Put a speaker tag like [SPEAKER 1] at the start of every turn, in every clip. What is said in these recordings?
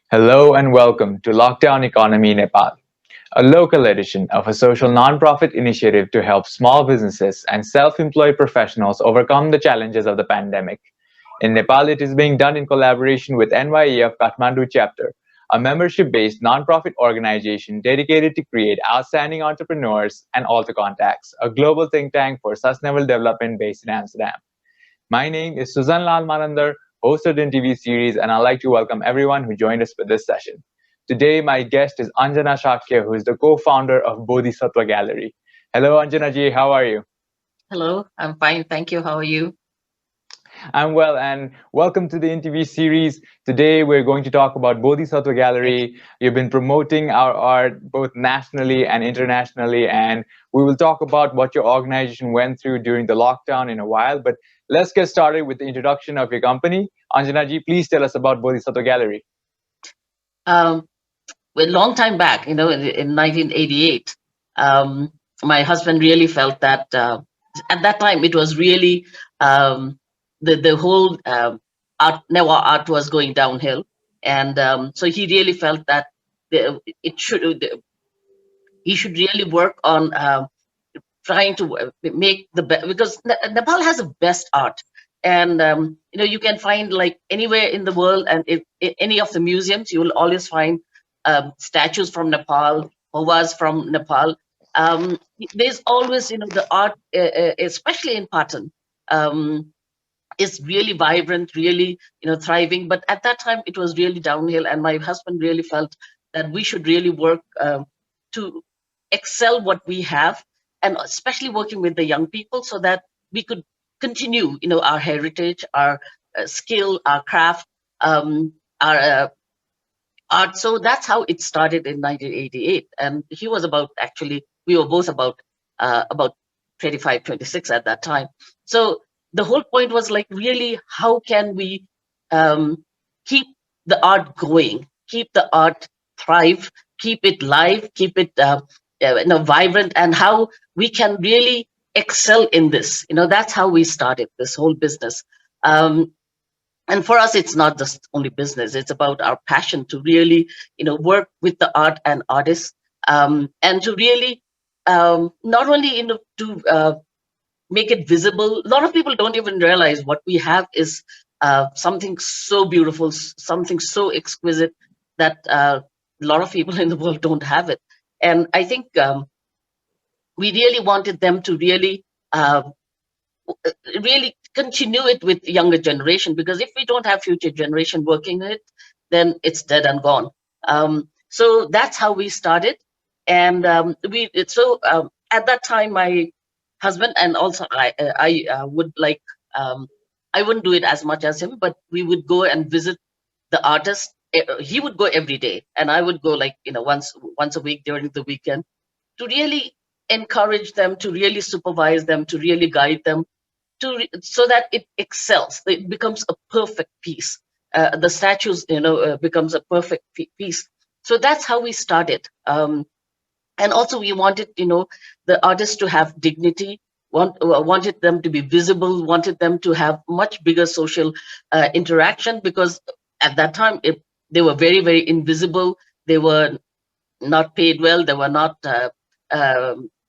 [SPEAKER 1] Hello and welcome to Lockdown Economy Nepal, a local edition of a social nonprofit initiative to help small businesses and self-employed professionals overcome the challenges of the pandemic. In Nepal, it is being done in collaboration with NYEF Kathmandu chapter, a membership-based nonprofit organization dedicated to create outstanding entrepreneurs, and AlterContacts, a global think tank for sustainable development based in Amsterdam. My name is Suzan Lal Manandar, host of the TV series, and I'd like to welcome everyone who joined us for this session. Today, my guest is Anjana Shakya, who is the co-founder of Bodhisattva Gallery. Hello, Anjana ji, how are you?
[SPEAKER 2] Hello, I'm fine. Thank you. How are you?
[SPEAKER 1] I'm well, and welcome to the interview series. Today, we're going to talk about Bodhisattva
[SPEAKER 2] Great.
[SPEAKER 1] Gallery. You've been promoting our art both nationally and internationally, and we will talk about what your organization went through during the lockdown in a while. But let's get started with the introduction of your company. Anjana ji, please tell us about Bodhisattva Gallery.
[SPEAKER 2] Um, a long time back, in 1988, my husband really felt that at that time it was really the whole Newar Art was going downhill, and so he really felt that it should he should really work on trying to make the best, because Nepal has the best art, and you can find like anywhere in the world, and if any of the museums, you will always find statues from Nepal, paubhas from Nepal. There's always the art, especially in Patan, um, is really vibrant, really thriving. But at that time, it was really downhill, and my husband really felt that we should really work to excel what we have, and especially working with the young people, so that we could continue our heritage, our skill, our craft, our art. So that's how it started in 1988, and he was about, actually we were both about 25, 26 at that time. So the whole point was like, really, how can we um, keep the art going, keep the art thrive, keep it live, keep it vibrant, and how we can really excel in this. That's how we started this whole business. Um, and for us, it's not just only business, it's about our passion to really work with the art and artists, and to really not only to make it visible. A lot of people don't even realize what we have is something so beautiful, something so exquisite, that a lot of people in the world don't have it. And I think we really wanted them to uh, really continue it with younger generation, because if we don't have future generation working it, then it's dead and gone. So that's how we started. And at that time, my husband and also I would like, I wouldn't do it as much as him, but we would go and visit the artist. He would go every day, and I would go like once a week during the weekend, to really encourage them, to really supervise them, to really guide them, so that it excels, it becomes a perfect piece. The statues becomes a perfect piece. So that's how we started. And also we wanted the artists to have dignity, wanted them to be visible, wanted them to have much bigger social interaction, because at that time they were very, very invisible. They were not paid well, they were not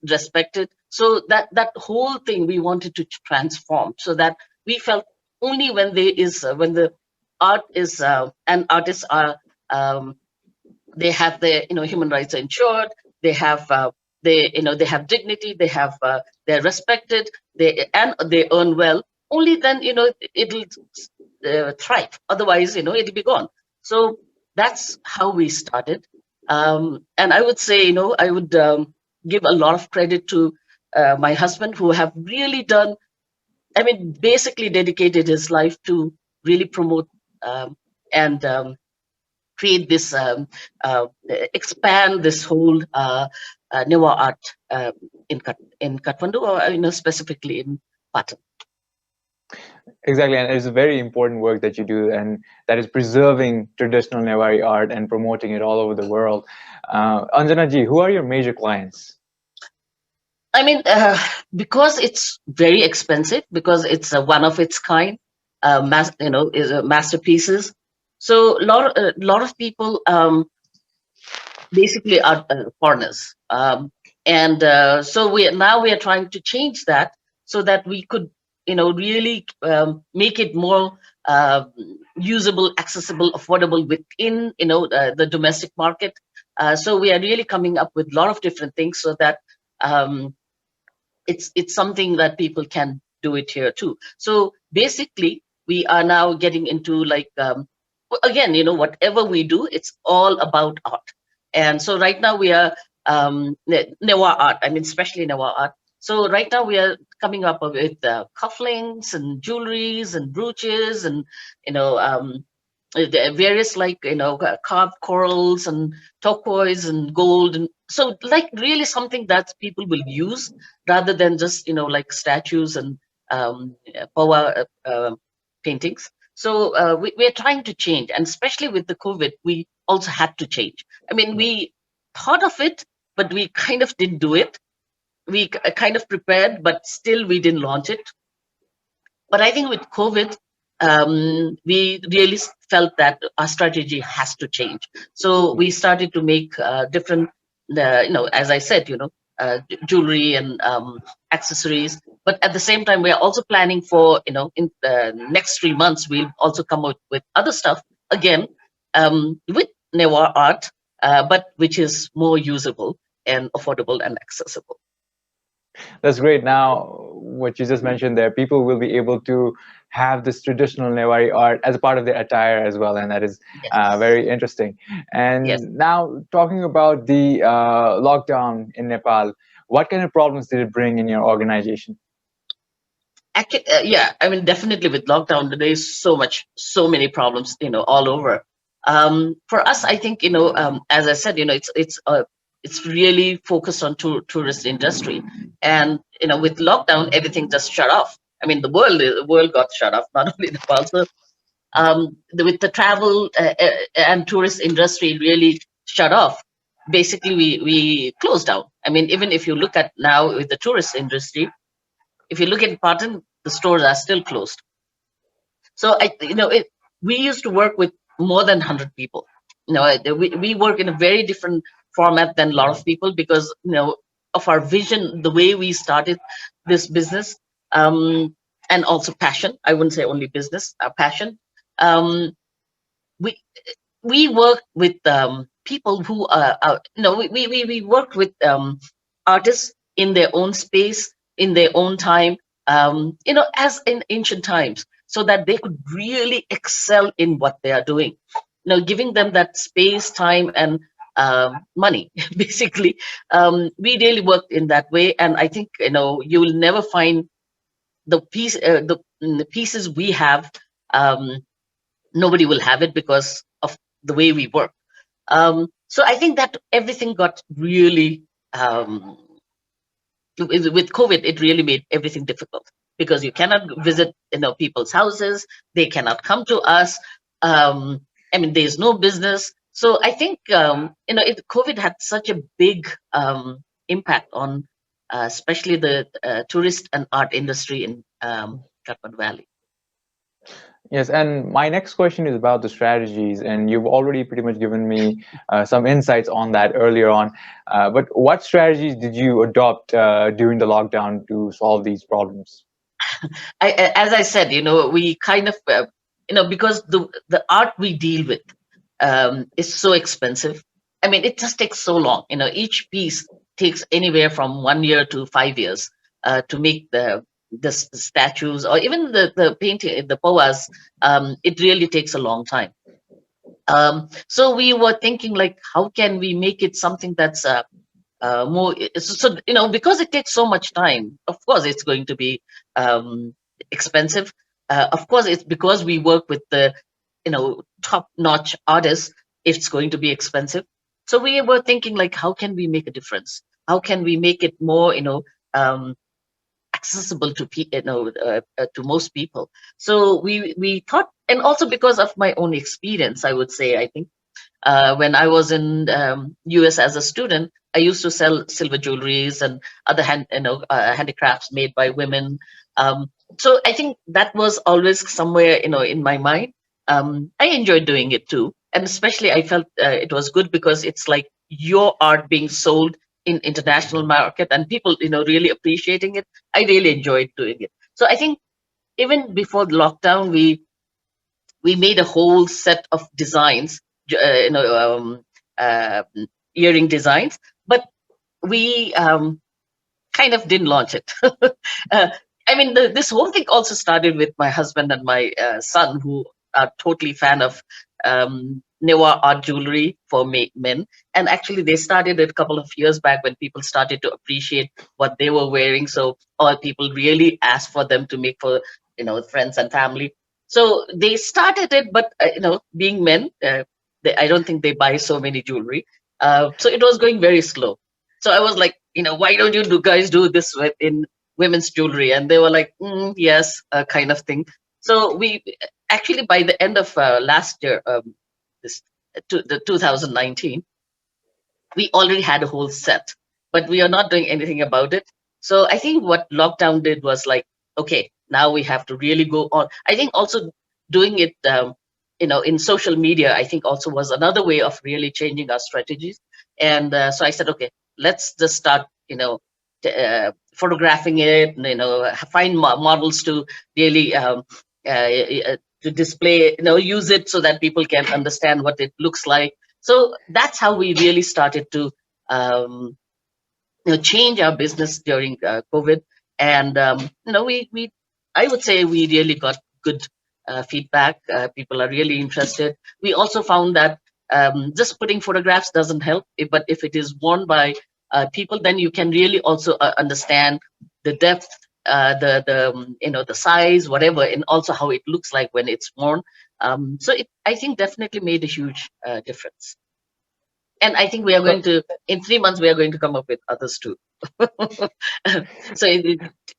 [SPEAKER 2] respected. So that whole thing we wanted to transform, so that we felt only when there is when the art is and artists are, um, they have their human rights ensured, they have they have dignity, they have they're respected, and they earn well, only then it'll thrive. Otherwise it'll be gone. So that's how we started. And I would say, I would give a lot of credit to my husband, who have really done, I mean, basically dedicated his life to really promote and create this, expand this whole Newar Art in Kathmandu, or specifically in Patan.
[SPEAKER 1] Exactly, and it's a very important work that you do, and that is preserving traditional Newari art and promoting it all over the world. Anjana ji, who are your major clients?
[SPEAKER 2] I mean, because it's very expensive, because it's one of its kind, is masterpieces. So lot of people basically are foreigners, and so we are trying to change that so that we could, really make it more uh, usable, accessible, affordable within, the domestic market. So we are really coming up with a lot of different things so that um, it's something that people can do it here too. So basically, we are now getting into like again, whatever we do, it's all about art. And so right now we are Newar Art. I mean, especially Newar Art. So right now we are coming up with cufflinks and jewelries and brooches and you know um, the various like carved corals and turquoise and gold, and so like really something that people will use rather than just like statues and paubha paintings. So we're trying to change, and especially with the COVID, we also had to change. I mean, we thought of it, but we kind of didn't do it. We kind of prepared, but still we didn't launch it. But I think with COVID, we really felt that our strategy has to change. So we started to make different, as I said, jewelry and accessories. But at the same time, we are also planning for, in the next 3 months, we'll also come out with other stuff again with Newar Art, but which is more usable and affordable and accessible.
[SPEAKER 1] That's great. Now, what you just mentioned there, people will be able to have this traditional Newari art as a part of their attire as well, and that is
[SPEAKER 2] Yes.
[SPEAKER 1] very interesting.
[SPEAKER 2] Yes.
[SPEAKER 1] And now, talking about the lockdown in Nepal, what kind of problems did it bring in your organization?
[SPEAKER 2] Actually, yeah, I mean, definitely with lockdown, there is so many problems, all over. For us, I think, as I said, it's really focused on tourist industry, and with lockdown, everything just shut off. I mean, the world got shut off, not only Nepal. So, with the travel and tourist industry really shut off, basically we closed down. I mean, even if you look at now with the tourist industry, if you look at Patan, the stores are still closed. So we used to work with more than 100 people. We work in a very different format than a lot of people because of our vision, the way we started this business, and also passion. I wouldn't say only business, passion. Um, we we work with people who we work with artists in their own space, in their own time, as in ancient times, so that they could really excel in what they are doing, giving them that space, time, and money basically. We really worked in that way, and I think you will never find the pieces we have. um, Nobody will have it because of the way we work. So I think that everything got really with COVID, it really made everything difficult because you cannot visit people's houses. They cannot come to us. I mean, there's no business. So I think COVID had such a big impact on especially the tourist and art industry in Katmandú Valley.
[SPEAKER 1] Yes, and my next question is about the strategies, and you've already pretty much given me some insights on that earlier on. But what strategies did you adopt during the lockdown to solve these problems?
[SPEAKER 2] As I said, we kind of, because the art we deal with is so expensive. I mean, it just takes so long. Each piece takes anywhere from 1 year to 5 years to make the statues or even the painting, the poas. It really takes a long time. So we were thinking, like, how can we make it something that's more because it takes so much time. Of course it's going to be expensive. Of course it's because we work with the top notch artists, it's going to be expensive. So we were thinking, like, how can we make a difference, how can we make it more um, accessible to to most people. So we thought, and also because of my own experience, I would say, I think when I was in US as a student, I used to sell silver jewelries and other handicrafts made by women. So I think that was always somewhere in my mind. I enjoyed doing it too, and especially I felt it was good because it's like your art being sold in international market and people, really appreciating it. I really enjoyed doing it. So I think even before the lockdown, we made a whole set of designs, uh, earring designs, but we kind of didn't launch it. uh, I mean, this whole thing also started with my husband and my son, who are totally fan of Newar Art jewelry for men. And actually, they started it a couple of years back when people started to appreciate what they were wearing. So all people really asked for them to make for friends and family. So they started it, but being men, I don't think they buy so many jewelry. So it was going very slow. So I was like, why don't you guys do this in women's jewelry? And they were like, yes, kind of thing. So we actually, by the end of last year, the 2019, we already had a whole set, but we are not doing anything about it. So I think what lockdown did was like, okay, now we have to really go on. I think also doing it, in social media, I think also was another way of really changing our strategies. And so I said, okay, let's just start, photographing it, find models to really to display, use it so that people can understand what it looks like. So that's how we really started to change our business during COVID. And we I would say we really got good feedback. People are really interested. We also found that just putting photographs doesn't help, but if it is worn by people, then you can really also understand the depth, the size, whatever, and also how it looks like when it's worn. So I think definitely made a huge difference. And I think we are going to, in 3 months, we are going to come up with others too. So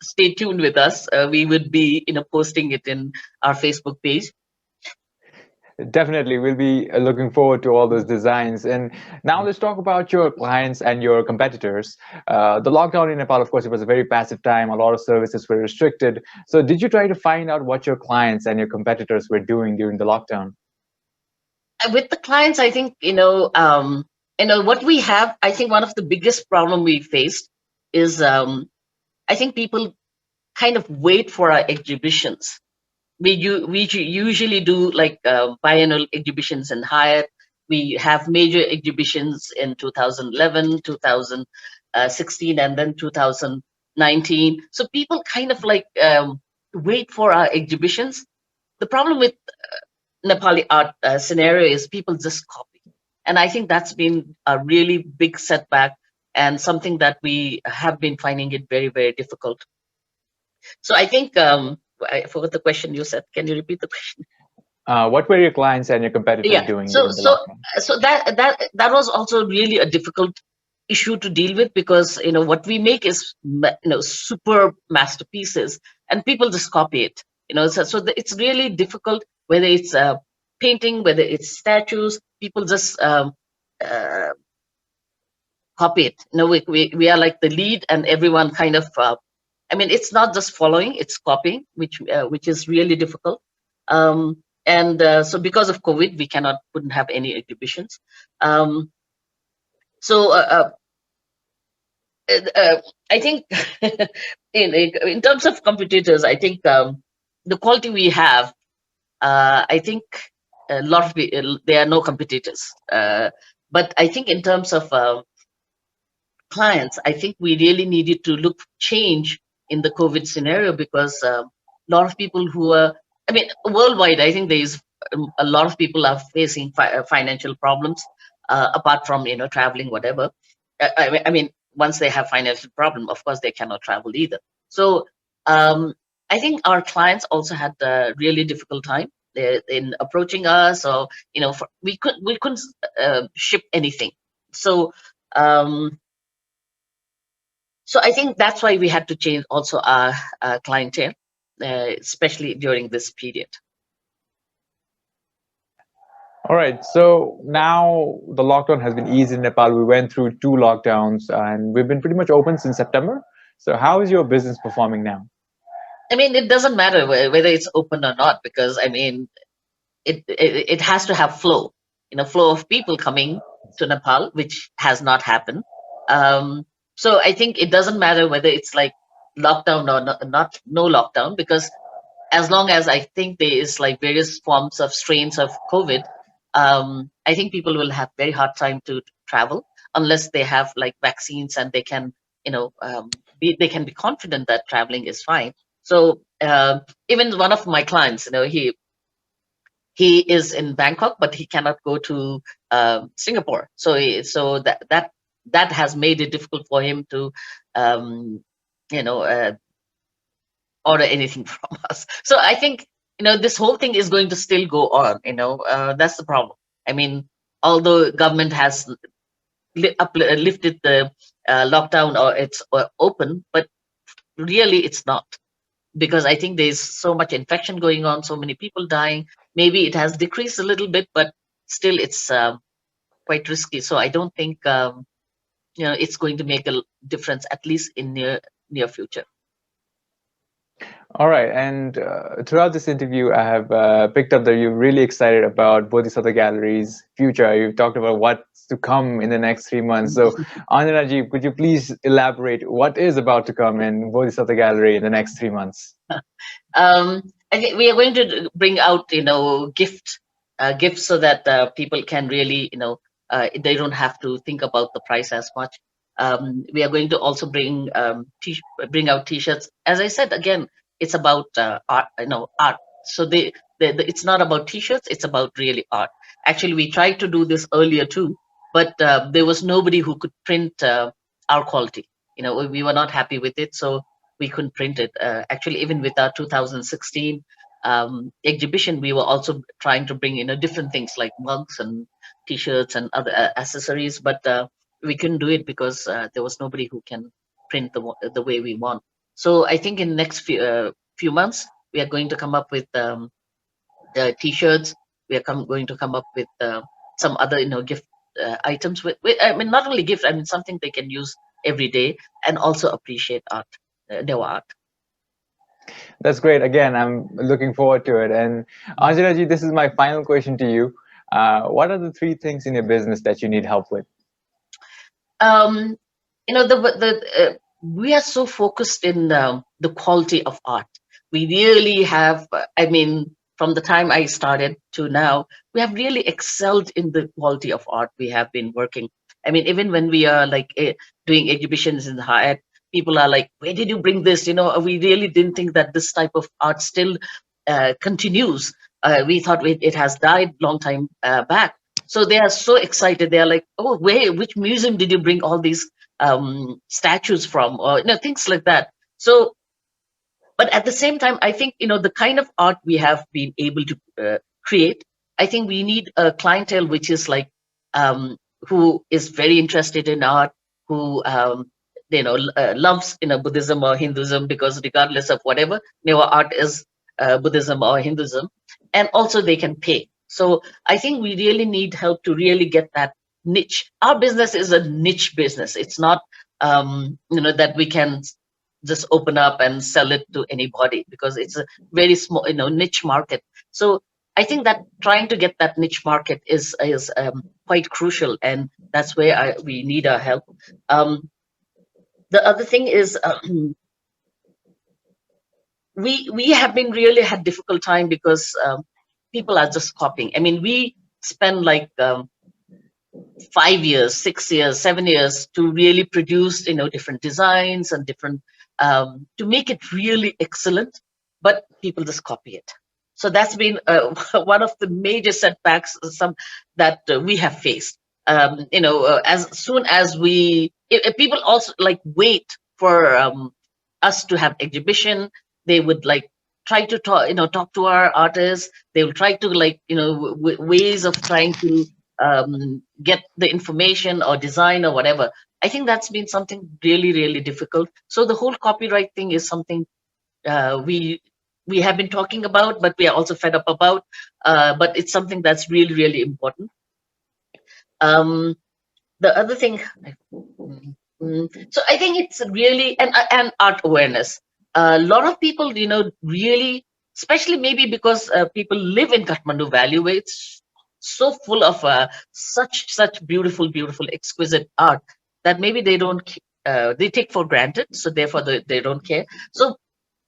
[SPEAKER 2] stay tuned with us. We would be, posting it in our Facebook page.
[SPEAKER 1] Definitely, we'll be looking forward to all those designs. And now let's talk about your clients and your competitors. The lockdown in Nepal, of course, it was a very passive time. A lot of services were restricted. So did you try to find out what your clients and your competitors were doing during the lockdown?
[SPEAKER 2] With the clients, I think, what we have, I think one of the biggest problem we faced is, I think people kind of wait for our exhibitions. We usually do like biennial exhibitions in Hyatt. We have major exhibitions in 2011, 2016, and then 2019. So people kind of like wait for our exhibitions. The problem with Nepali art scenario is people just copy. And I think that's been a really big setback and something that we have been finding it very, very difficult. So I think, I forgot the question you said. Can you repeat the question?
[SPEAKER 1] What were your clients and your competitors doing during the lockdown?
[SPEAKER 2] So that was also really a difficult issue to deal with, because what we make is super masterpieces and people just copy it. It's really difficult, whether it's painting, whether it's statues, people just uh, copy it. We are like the lead, and everyone kind of I mean, it's not just following, it's copying, which is really difficult. And so because of COVID, we couldn't have any exhibitions. So I think in terms of competitors, I think the quality we have, I think a lot of there are no competitors. But I think in terms of clients, I think we really needed to look change in the COVID scenario, because a lot of people who are, I mean, worldwide, I think there is a lot of people are facing financial problems, apart from traveling, whatever. I mean, once they have financial problem, of course they cannot travel either. So I think our clients also had a really difficult time in approaching us, or we couldn't ship anything. So so I think that's why we had to change also our clientele, especially during this period.
[SPEAKER 1] All right. So now the lockdown has been eased in Nepal. We went through 2 lockdowns and we've been pretty much open since September. So how is your business performing now?
[SPEAKER 2] I mean, it doesn't matter whether it's open or not, because I mean, it has to have flow, flow of people coming to Nepal, which has not happened. Um, so I think it doesn't matter whether it's like lockdown or not no lockdown, because as long as I think there is like various forms of strains of COVID, I think people will have very hard time to travel unless they have like vaccines and they can, they can be confident that traveling is fine. So even one of my clients, he is in Bangkok, but he cannot go to Singapore. So that has made it difficult for him to, um, you know, uh, order anything from us. So I think this whole thing is going to still go on. That's the problem. I mean, although government has lifted the lockdown, or it's open, but really it's not, because I think there's so much infection going on, so many people dying. Maybe it has decreased a little bit, but still it's quite risky. So I don't think it's going to make a difference, at least in near future.
[SPEAKER 1] All right, and throughout this interview, I have picked up that you're really excited about Bodhisattva Gallery's future. You've talked about what's to come in the next 3 months. So, Anjana ji, could you please elaborate what is about to come in Bodhisattva Gallery in the next 3 months?
[SPEAKER 2] I think we are going to bring out, gifts so that people can really, they don't have to think about the price as much. We are going to also bring bring out T-shirts. As I said again, it's about art, art. So it's not about T-shirts; it's about really art. Actually, we tried to do this earlier too, but there was nobody who could print our quality. We were not happy with it, so we couldn't print it. Actually, even with our 2016 exhibition, we were also trying to bring different things like mugs and T-shirts and other accessories, but we couldn't do it because there was nobody who can print the way we want. So I think in the next few months we are going to come up with T-shirts. We are going to come up with some other gift items. I mean, not only gift. I mean, something they can use every day and also appreciate art, Newar Art.
[SPEAKER 1] That's great. Again, I'm looking forward to it. And Anjana ji, this is my final question to you. What are the 3 things in your business that you need help with?
[SPEAKER 2] We are so focused in the quality of art. We really have. I mean, from the time I started to now, we have really excelled in the quality of art we have been working. I mean, even when we are like doing exhibitions in Hyatt, people are like, "Where did you bring this?" We really didn't think that this type of art still continues. We thought it has died long time back. So they are so excited. They are like, "Oh, which museum did you bring all these statues from?" Or things like that. So, but at the same time, I think the kind of art we have been able to create. I think we need a clientele which is like who is very interested in art, who loves Buddhism or Hinduism, because regardless of whatever, art is Buddhism or Hinduism, and also they can pay. So I think we really need help to really get that niche. Our business is a niche business. It's not that we can just open up and sell it to anybody, because it's a very small niche market. So I think that trying to get that niche market is quite crucial, and that's where we need our help. The other thing is we have been really had difficult time because people are just copying. I mean, we spend like 5 years, 6 years, 7 years to really produce different designs and different to make it really excellent, but people just copy it. So that's been one of the major setbacks that we have faced. As soon as if people also like wait for us to have exhibition, they would like try to talk to our artists. They will try to like ways of trying to get the information or design or whatever. I think that's been something really, really difficult. So the whole copyright thing is something we have been talking about, but we are also fed up about. But it's something that's really, really important. The other thing, so I think it's really and art awareness. A lot of people, really especially maybe because people live in Kathmandu Valley, where it's so full of such beautiful, exquisite art that maybe they don't they take for granted. So therefore, they don't care. So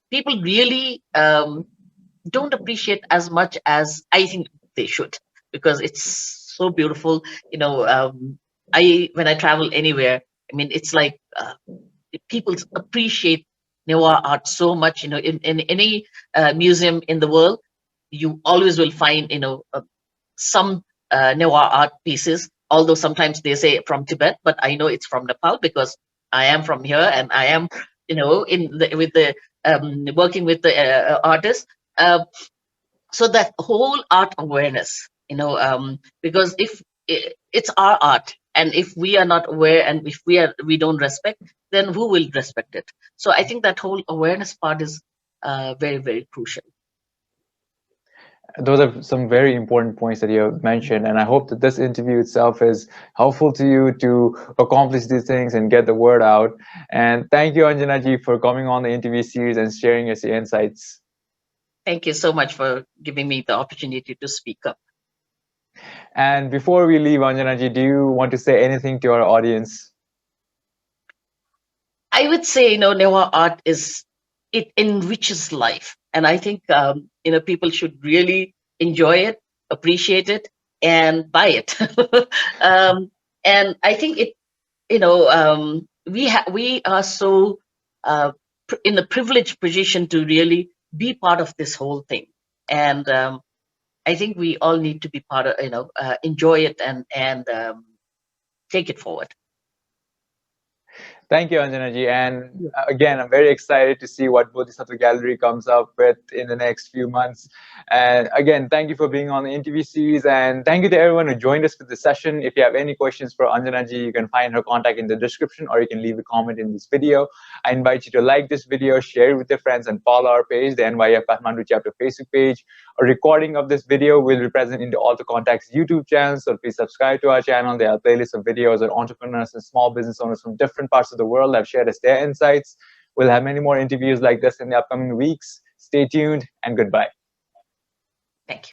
[SPEAKER 2] people really don't appreciate as much as I think they should, because it's so beautiful. You know, when I travel anywhere, I mean, it's like people appreciate Newar art so much. You know, in any museum in the world, you always will find, you know, some Newar art pieces. Although sometimes they say from Tibet, but I know it's from Nepal because I am from here and I am, you know, with the working with the artists. Uh, so that whole art awareness, you know, because if it's our art, and if we are not aware, and if we don't respect, then who will respect it? So I think that whole awareness part is very crucial.
[SPEAKER 1] Those are some very important points that you have mentioned, and I hope that this interview itself is helpful to you to accomplish these things and get the word out. And thank you, Anjana ji, for coming on the interview series and sharing your insights.
[SPEAKER 2] Thank you so much for giving me the opportunity to speak up.
[SPEAKER 1] And before we leave, Anjana ji, do you want to say anything to our audience?
[SPEAKER 2] I would say, you know, Newar art it enriches life, and I think you know, people should really enjoy it, appreciate it, and buy it. And I think it, you know, we are so in a privileged position to really be part of this whole thing, and I think we all need to be part of, you know, enjoy it and take it forward.
[SPEAKER 1] Thank you, Anjana ji. And again, I'm very excited to see what Bodhisattva Gallery comes up with in the next few months. And again, thank you for being on the interview series. And thank you to everyone who joined us for this session. If you have any questions for Anjana ji, you can find her contact in the description, or you can leave a comment in this video. I invite you to like this video, share it with your friends, and follow our page, the NYF Kathmandu Chapter Facebook page. A recording of this video will be present in the AlterContacts YouTube channel, so please subscribe to our channel. There are playlists of videos on entrepreneurs and small business owners from different parts of the world that have shared us their insights. We'll have many more interviews like this in the upcoming weeks. Stay tuned and goodbye.